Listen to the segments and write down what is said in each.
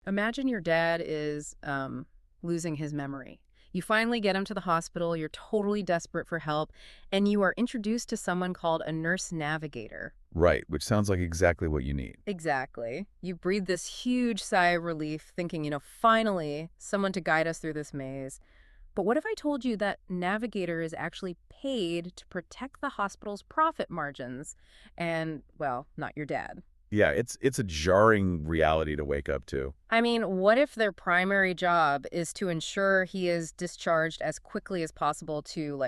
Imagine your dad is losing his memory. You finally get him to the hospital, you're totally desperate for help, and you are introduced to someone called a nurse navigator. Right, which sounds like exactly what you need. Exactly. You breathe this huge sigh of relief, thinking, finally, someone to guide us through this maze. But what if I told you that Navigator is actually paid to protect the hospital's profit margins? And, well, not your dad. Yeah, it's a jarring reality to wake up to. I mean, what if their primary job is to ensure he is discharged as quickly as possible to,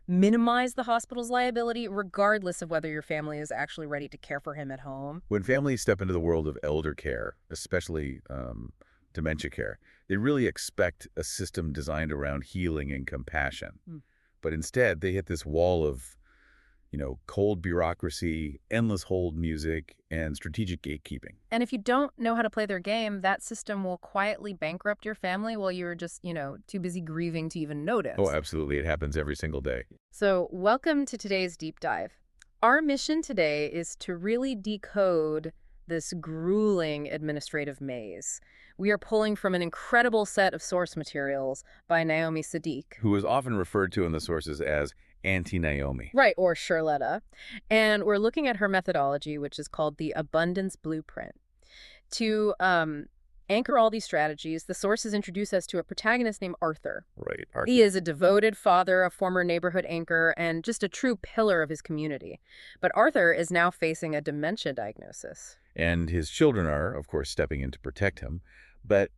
minimize the hospital's liability, regardless of whether your family is actually ready to care for him at home? When families step into the world of elder care, especially dementia care, they really expect a system designed around healing and compassion. Mm. But instead, they hit this wall of, cold bureaucracy, endless hold music, and strategic gatekeeping. And if you don't know how to play their game, that system will quietly bankrupt your family while you're just, too busy grieving to even Oh, notice. absolutely. It happens every single day. So, welcome to today's deep dive. Our mission today is to really decode this grueling administrative maze. We are pulling from an incredible set of source materials by Naomi Sadiq. Who is often referred to in the sources as Auntie Naomi. Right, or Charletta. And we're looking at her methodology, which is called the Abundance Blueprint. To anchor all these strategies, the sources introduce us to a protagonist named Arthur. Right. He is a devoted father, a former neighborhood anchor, and just a true pillar of his community. But Arthur is now facing a dementia diagnosis. And his children are, of course, stepping in to protect him. But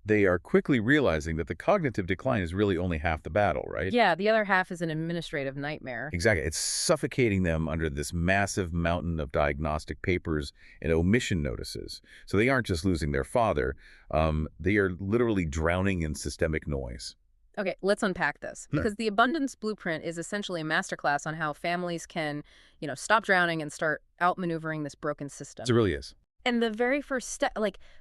they are quickly realizing that the cognitive decline is really only half the battle, right? Yeah, the other half is an administrative nightmare. Exactly. It's suffocating them under this massive mountain of diagnostic papers and omission notices. So they aren't just losing their father, they are literally drowning in systemic noise. Okay, let's unpack this. No. Because the Abundance Blueprint is essentially a masterclass on how families can, stop drowning and start outmaneuvering this broken system. It really is. And the very first step,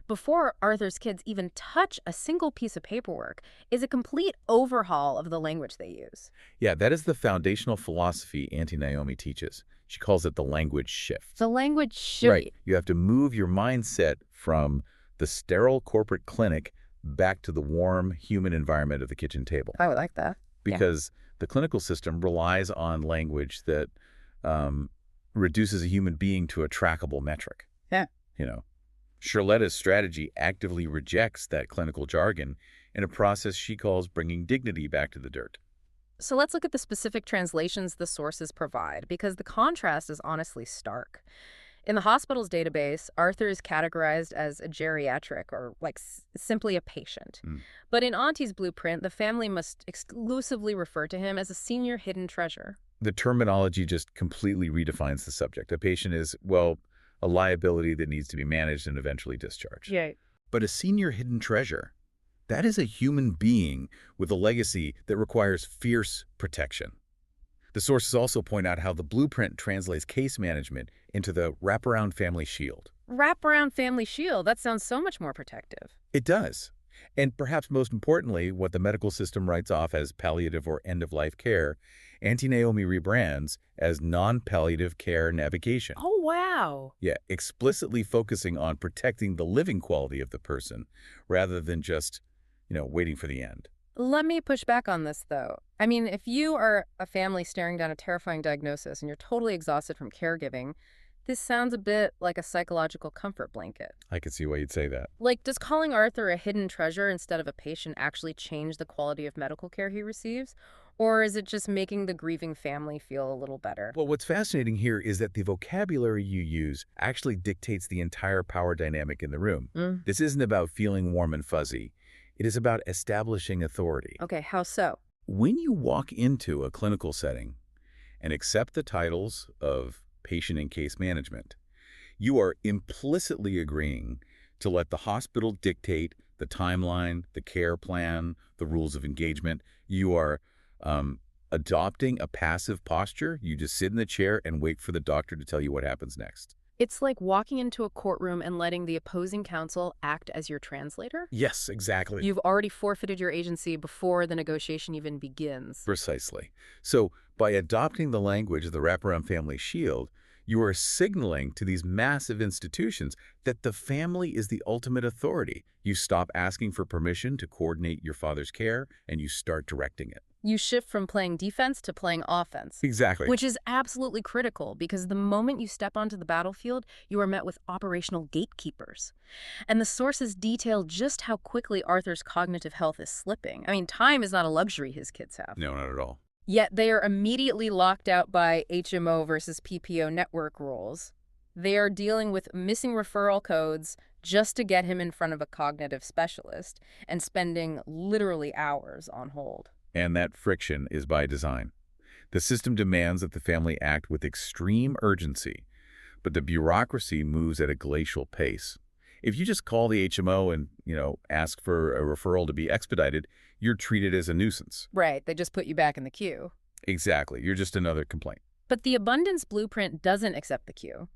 before Arthur's kids even touch a single piece of paperwork, is a complete overhaul of the language they use. Yeah, that is the foundational philosophy Auntie Naomi teaches. She calls it the language shift. The language shift. Right. You have to move your mindset from the sterile corporate clinic back to the warm human environment of the kitchen table. I would like that. Because the clinical system relies on language that reduces a human being to a trackable metric. Yeah. Charletta's strategy actively rejects that clinical jargon in a process she calls bringing dignity back to the dirt. So let's look at the specific translations the sources provide, because the contrast is honestly stark. In the hospital's database, Arthur is categorized as a geriatric, or simply a patient. Mm. But in Auntie's blueprint, the family must exclusively refer to him as a senior hidden treasure. The terminology just completely redefines the subject. A patient is, well, a liability that needs to be managed and eventually discharged. Yeah. But a senior hidden treasure, that is a human being with a legacy that requires fierce protection. The sources also point out how the blueprint translates case management into the wraparound family shield. Wraparound family shield, that sounds so much more protective. It does. And perhaps most importantly, what the medical system writes off as palliative or end-of-life care, Auntie Naomi rebrands as non-palliative care navigation. Oh, wow. Yeah, explicitly focusing on protecting the living quality of the person rather than just, waiting for the end. Let me push back on this, though. I mean, if you are a family staring down a terrifying diagnosis and you're totally exhausted from caregiving, this sounds a bit like a psychological comfort blanket. I could see why you'd say that. Does calling Arthur a hidden treasure instead of a patient actually change the quality of medical care he receives? Or is it just making the grieving family feel a little better? Well, what's fascinating here is that the vocabulary you use actually dictates the entire power dynamic in the room. Mm. This isn't about feeling warm and fuzzy. It is about establishing authority. Okay, how so? When you walk into a clinical setting and accept the titles of patient and case management, you are implicitly agreeing to let the hospital dictate the timeline, the care plan, the rules of engagement. You are adopting a passive posture. You just sit in the chair and wait for the doctor to tell you what happens next. It's like walking into a courtroom and letting the opposing counsel act as your translator? Yes, exactly. You've already forfeited your agency before the negotiation even begins. Precisely. So by adopting the language of the wraparound family shield, You are signaling to these massive institutions that the family is the ultimate authority. You stop asking for permission to coordinate your father's care, and you start directing it. You shift from playing defense to playing offense, Exactly. which is absolutely critical because the moment you step onto the battlefield, you are met with operational gatekeepers. And the sources detail just how quickly Arthur's cognitive health is slipping. I mean, time is not a luxury his kids have. No, not at all. Yet they are immediately locked out by HMO versus PPO network rules. They are dealing with missing referral codes just to get him in front of a cognitive specialist and spending literally hours on hold. And that friction is by design. The system demands that the family act with extreme urgency, but the bureaucracy moves at a glacial pace. If you just call the HMO and, ask for a referral to be expedited, you're treated as a nuisance. Right, they just put you back in the queue. Exactly. You're just another complaint. But the abundance blueprint doesn't accept the queue.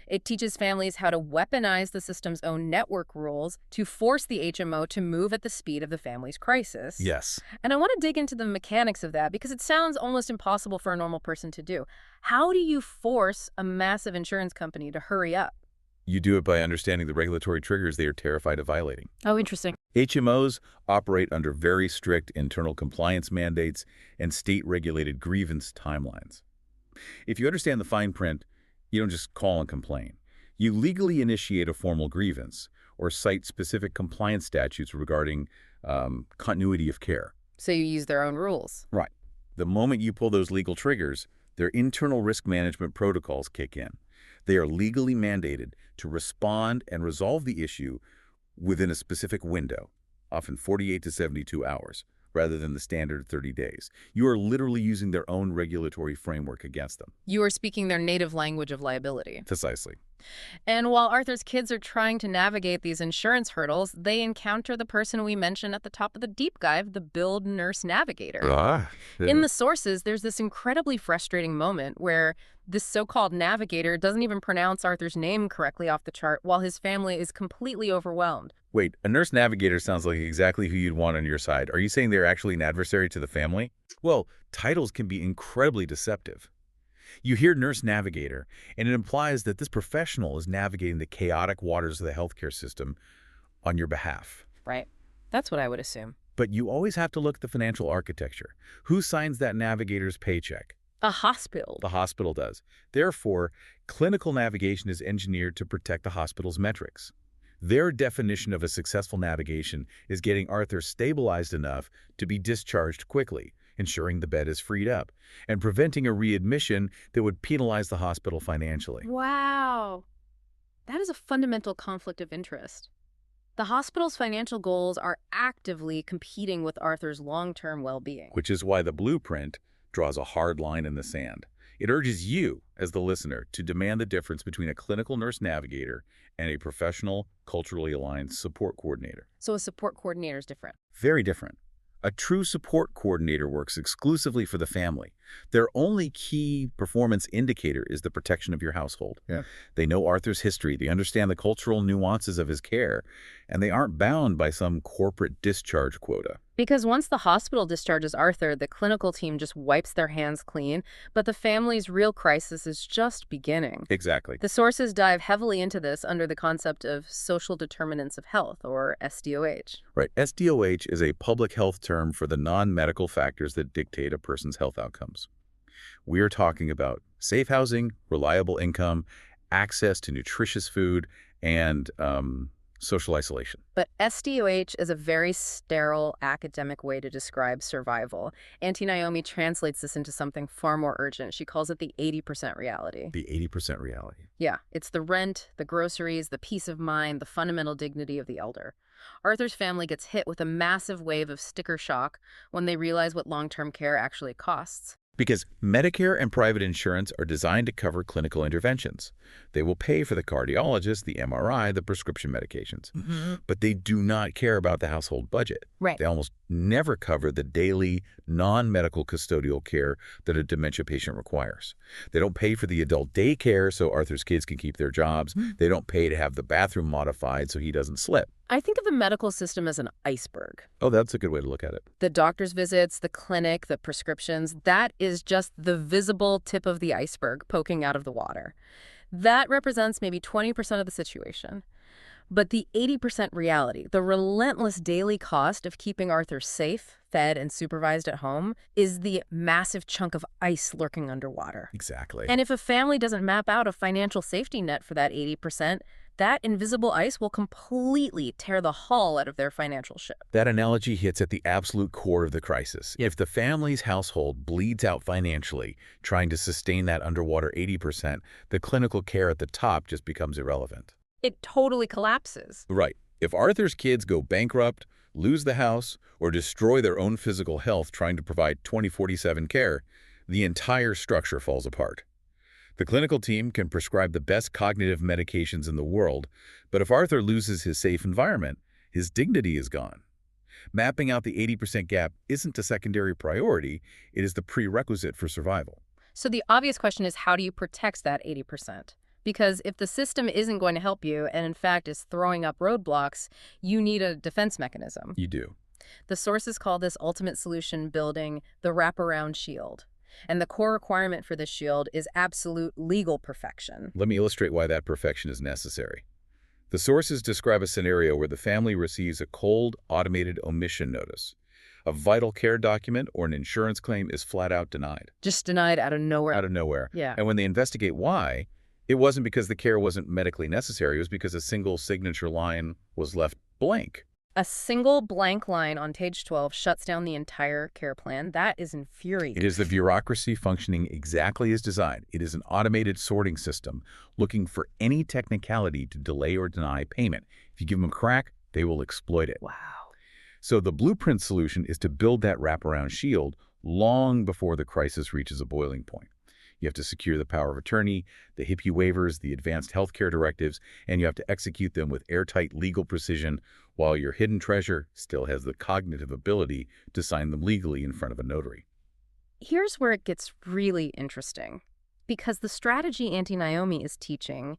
It teaches families how to weaponize the system's own network rules to force the HMO to move at the speed of the family's crisis. Yes. And I want to dig into the mechanics of that because it sounds almost impossible for a normal person to do. How do you force a massive insurance company to hurry up? You do it by understanding the regulatory triggers they are terrified of violating. Oh, interesting. HMOs operate under very strict internal compliance mandates and state-regulated grievance timelines. If you understand the fine print, you don't just call and complain. You legally initiate a formal grievance or cite specific compliance statutes regarding continuity of care. So you use their own rules. Right. The moment you pull those legal triggers, their internal risk management protocols kick in. They are legally mandated to respond and resolve the issue within a specific window, often 48 to 72 hours, rather than the standard 30 days. You are literally using their own regulatory framework against them. You are speaking their native language of liability. Precisely. And while Arthur's kids are trying to navigate these insurance hurdles, they encounter the person we mentioned at the top of the deep dive, the billed nurse navigator. Yeah. In the sources, there's this incredibly frustrating moment where this so-called navigator doesn't even pronounce Arthur's name correctly off the chart while his family is completely overwhelmed. Wait, a nurse navigator sounds like exactly who you'd want on your side. Are you saying they're actually an adversary to the family? Well, titles can be incredibly deceptive. You hear nurse navigator, and it implies that this professional is navigating the chaotic waters of the healthcare system on your behalf. Right. That's what I would assume. But you always have to look at the financial architecture. Who signs that navigator's paycheck? A hospital. The hospital does. Therefore, clinical navigation is engineered to protect the hospital's metrics. Their definition of a successful navigation is getting Arthur stabilized enough to be discharged quickly, ensuring the bed is freed up, and preventing a readmission that would penalize the hospital financially. Wow. That is a fundamental conflict of interest. The hospital's financial goals are actively competing with Arthur's long-term well-being. Which is why the blueprint draws a hard line in the sand. It urges you, as the listener, to demand the difference between a clinical nurse navigator and a professional, culturally aligned support coordinator. So a support coordinator is different. Very different. A true support coordinator works exclusively for the family. Their only key performance indicator is the protection of your household. Yeah. They know Arthur's history, they understand the cultural nuances of his care, and they aren't bound by some corporate discharge quota. Because once the hospital discharges Arthur, the clinical team just wipes their hands clean, but the family's real crisis is just beginning. Exactly. The sources dive heavily into this under the concept of social determinants of health, or SDOH. Right. SDOH is a public health term for the non-medical factors that dictate a person's health outcomes. We are talking about safe housing, reliable income, access to nutritious food, and social isolation. But SDOH is a very sterile academic way to describe survival. Auntie Naomi translates this into something far more urgent. She calls it the 80% reality. The 80% reality. Yeah, it's the rent, the groceries, the peace of mind, the fundamental dignity of the elder. Arthur's family gets hit with a massive wave of sticker shock when they realize what long-term care actually costs. Because Medicare and private insurance are designed to cover clinical interventions. They will pay for the cardiologist, the MRI, the prescription medications. But they do not care about the household budget. Right. They almost never cover the daily, non-medical custodial care that a dementia patient requires. They don't pay for the adult daycare so Arthur's kids can keep their jobs. They don't pay to have the bathroom modified so he doesn't slip. I think of the medical system as an iceberg. Oh, that's a good way to look at it. The doctor's visits, the clinic, the prescriptions, that is just the visible tip of the iceberg poking out of the water. That represents maybe 20% of the situation. But the 80% reality, the relentless daily cost of keeping Arthur safe, fed, and supervised at home, is the massive chunk of ice lurking underwater. Exactly. And if a family doesn't map out a financial safety net for that 80%, that invisible ice will completely tear the hull out of their financial ship. That analogy hits at the absolute core of the crisis. If the family's household bleeds out financially, trying to sustain that underwater 80%, the clinical care at the top just becomes irrelevant. It totally collapses. Right. If Arthur's kids go bankrupt, lose the house, or destroy their own physical health trying to provide 20/47 care, the entire structure falls apart. The clinical team can prescribe the best cognitive medications in the world, but if Arthur loses his safe environment, his dignity is gone. Mapping out the 80% gap isn't a secondary priority, it is the prerequisite for survival. So the obvious question is, how do you protect that 80%? Because if the system isn't going to help you and, in fact, is throwing up roadblocks, you need a defense mechanism. You do. The sources call this ultimate solution building the wraparound shield. And the core requirement for this shield is absolute legal perfection. Let me illustrate why that perfection is necessary. The sources describe a scenario where the family receives a cold, automated omission notice. A vital care document or an insurance claim is flat out denied. Just denied out of nowhere. Out of nowhere. Yeah. And when they investigate why, it wasn't because the care wasn't medically necessary. It was because a single signature line was left blank. A single blank line on page 12 shuts down the entire care plan. That is infuriating. It is the bureaucracy functioning exactly as designed. It is an automated sorting system looking for any technicality to delay or deny payment. If you give them a crack, they will exploit it. Wow. So the blueprint solution is to build that wraparound shield long before the crisis reaches a boiling point. You have to secure the power of attorney, the HIPAA waivers, the advanced healthcare directives, and you have to execute them with airtight legal precision while your hidden treasure still has the cognitive ability to sign them legally in front of a notary. Here's where it gets really interesting. Because the strategy Auntie Naomi is teaching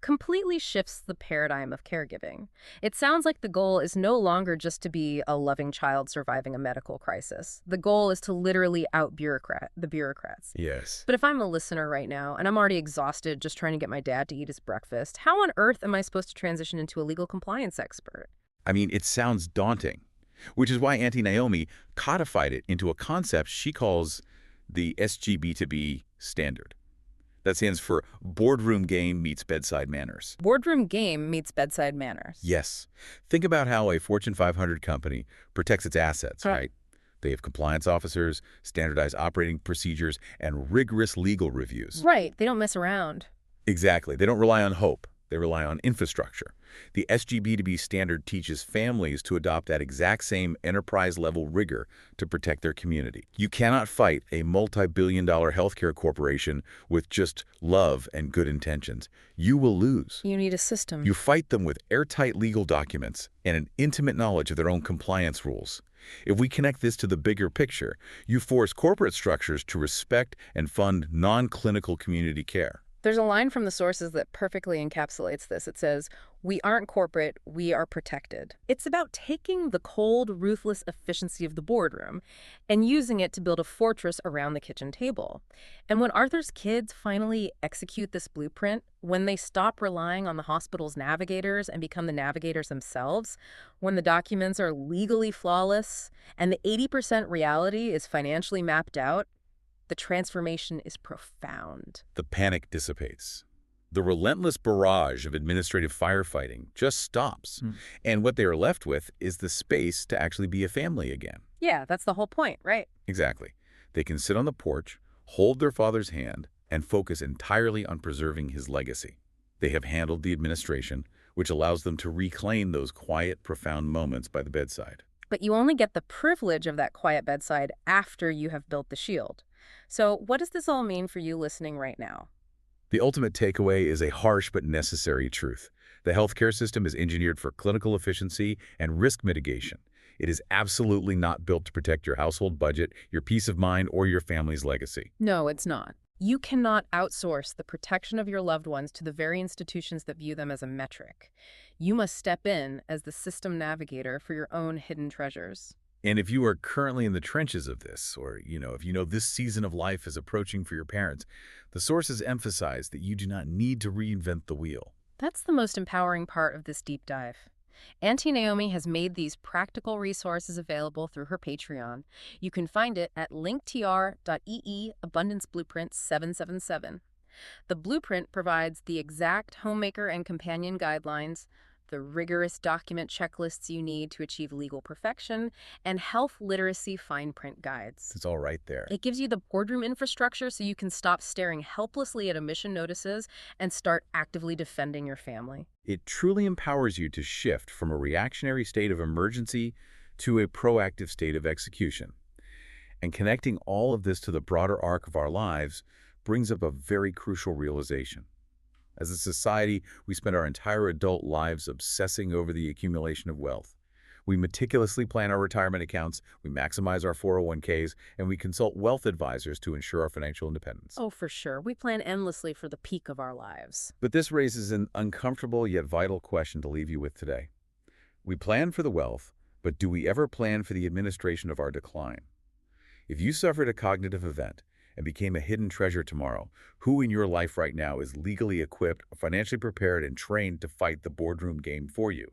completely shifts the paradigm of caregiving. It sounds like the goal is no longer just to be a loving child surviving a medical crisis. The goal is to literally out-bureaucrat the bureaucrats. Yes. But if I'm a listener right now and I'm already exhausted just trying to get my dad to eat his breakfast, how on earth am I supposed to transition into a legal compliance expert? I mean, it sounds daunting, which is why Auntie Naomi codified it into a concept she calls the SGB2B standard. That stands for boardroom game meets bedside manners. Boardroom game meets bedside manners. Yes. Think about how a Fortune 500 company protects its assets, right? They have compliance officers, standardized operating procedures, and rigorous legal reviews. Right. They don't mess around. Exactly. They don't rely on hope. They rely on infrastructure. The SGB2B standard teaches families to adopt that exact same enterprise-level rigor to protect their community. You cannot fight a multi-billion-dollar healthcare corporation with just love and good intentions. You will lose. You need a system. You fight them with airtight legal documents and an intimate knowledge of their own compliance rules. If we connect this to the bigger picture, you force corporate structures to respect and fund non-clinical community care. There's a line from the sources that perfectly encapsulates this. It says, "We aren't corporate, we are protected." It's about taking the cold, ruthless efficiency of the boardroom and using it to build a fortress around the kitchen table. And when Arthur's kids finally execute this blueprint, when they stop relying on the hospital's navigators and become the navigators themselves, when the documents are legally flawless and the 80% reality is financially mapped out, the transformation is profound. The panic dissipates. The relentless barrage of administrative firefighting just stops. And what they are left with is the space to actually be a family again. Yeah, that's the whole point, right? Exactly. They can sit on the porch, hold their father's hand, and focus entirely on preserving his legacy. They have handled the administration, which allows them to reclaim those quiet, profound moments by the bedside. But you only get the privilege of that quiet bedside after you have built the shield. So what does this all mean for you listening right now? The ultimate takeaway is a harsh but necessary truth. The healthcare system is engineered for clinical efficiency and risk mitigation. It is absolutely not built to protect your household budget, your peace of mind, or your family's legacy. No, it's not. You cannot outsource the protection of your loved ones to the very institutions that view them as a metric. You must step in as the system navigator for your own hidden treasures. And if you are currently in the trenches of this, or, if you know this season of life is approaching for your parents, the sources emphasize that you do not need to reinvent the wheel. That's the most empowering part of this deep dive. Auntie Naomi has made these practical resources available through her Patreon. You can find it at linktr.ee Abundance Blueprint 777. The blueprint provides the exact homemaker and companion guidelines, the rigorous document checklists you need to achieve legal perfection, and health literacy fine print guides. It's all right there. It gives you the boardroom infrastructure so you can stop staring helplessly at emission notices and start actively defending your family. It truly empowers you to shift from a reactionary state of emergency to a proactive state of execution. And connecting all of this to the broader arc of our lives brings up a very crucial realization. As a society, we spend our entire adult lives obsessing over the accumulation of wealth. We meticulously plan our retirement accounts, we maximize our 401ks, and we consult wealth advisors to ensure our financial independence. Oh, for sure. We plan endlessly for the peak of our lives. But this raises an uncomfortable yet vital question to leave you with today. We plan for the wealth, but do we ever plan for the administration of our decline? If you suffered a cognitive event and became a hidden treasure tomorrow, who in your life right now is legally equipped, financially prepared, and trained to fight the boardroom game for you?